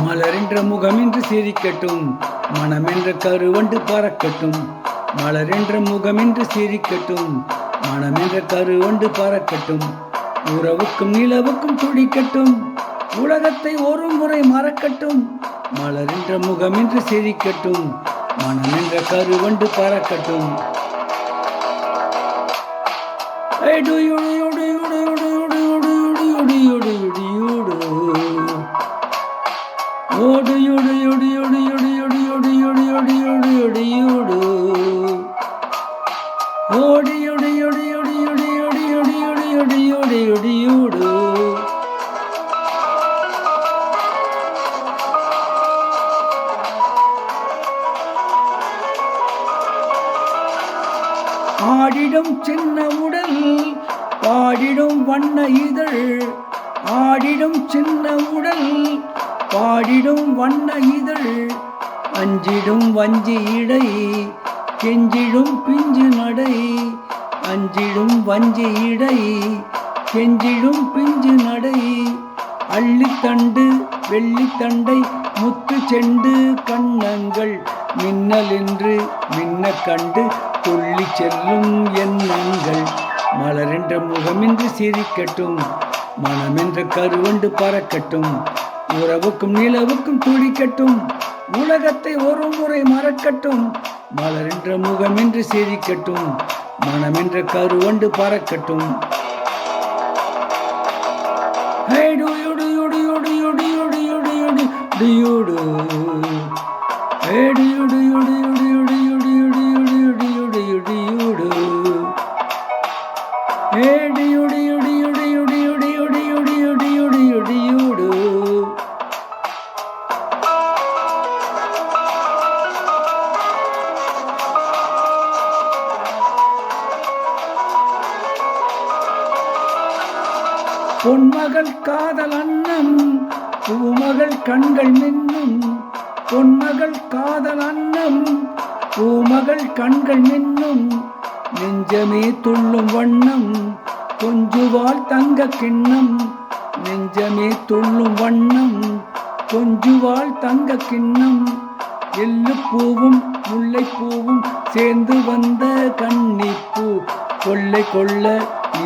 மலரென்ற முகமின்று சிரிக்கட்டும், மனமென்ற கருவண்டு பறக்கட்டும். மலரென்ற முகமின்று சிரிக்கட்டும், மனமென்ற கருவண்டு பறக்கட்டும். உறவுக்கும் நிலவுக்கும் துடிக்கட்டும், உலகத்தை ஒரு முறை மறக்கட்டும். மலரென்ற முகமின்று சிரிக்கட்டும், மனமென்ற கருவண்டு பறக்கட்டும். ஆடிடும் சின்ன உடல் பாடிடும் வண்ண இதழ், ஆடிடும் சின்ன உடல் பாடிடும் வண்ண இதழ். அஞ்சிடும் வஞ்சி இடை கெஞ்சிடும் பிஞ்சு நடை, அஞ்சிடும் வஞ்சி இடை கெஞ்சிடும் பிஞ்சு நடை. அள்ளித்தண்டு வெள்ளித்தண்டை முத்து செண்டு கண்ணங்கள் மின்னலென்று மின்ன கண்டு துள்ளி செல்லும் எண்ணங்கள். மலரென்ற முகமின்றி சிரிக்கட்டும், மனமென்ற கருவண்டு பறக்கட்டும். உறவுக்கும் நிலவுக்கும் துடிக்கட்டும், உலகத்தை ஒரு முறை மறக்கட்டும். மலரென்ற முகமின்றி சிரிக்கட்டும், மனமென்ற கருவண்டு பறக்கட்டும். Hey do you do you do you do you do you do you do you do you do? Hey do you do you do you do you do you do you do you do you do you do you do you do? Hey do you do you do you do you do you do you do you do you do you do you do you do? பொன்மகள் காதல் அன்னம் பூமகள் கண்கள் மின்னும், பொன்மகள் காதல் அன்னம் பூமகள் கண்கள் மின்னும். நெஞ்சமே துள்ளும் வண்ணம் கொஞ்சுவாள் தங்க கிண்ணம், நெஞ்சமே துள்ளும் வண்ணம் கொஞ்சுவாள் தங்க கிண்ணம். எள்ளு பூவும் முல்லை பூவும் சேர்ந்து வந்த கன்னிப்பூ கொள்ளை கொள்ள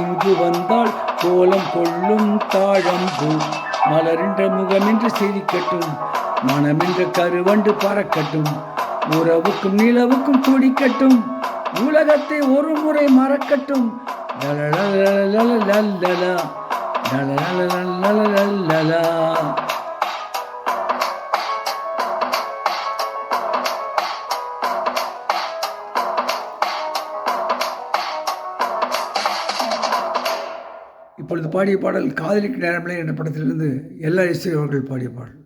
இங்கு வந்தால் கோலம் கொள்ளும் தாழம்பூ. மலரென்ற முகமென்று சிரிக்கட்டும், மனமென்ற கருவண்டு பறக்கட்டும். உறவுக்கும் நிலவுக்கும் துடிக்கட்டும், உலகத்தை ஒரு முறை மறக்கட்டும். லலலலலலலலலா, லலலலலலலலலா. இப்பொழுது பாடிய பாடல் காதலிக்கு நேரமில்லை என்ற படத்திலிருந்து எல்ஆர் இசை அவர்கள் பாடிய பாடல்.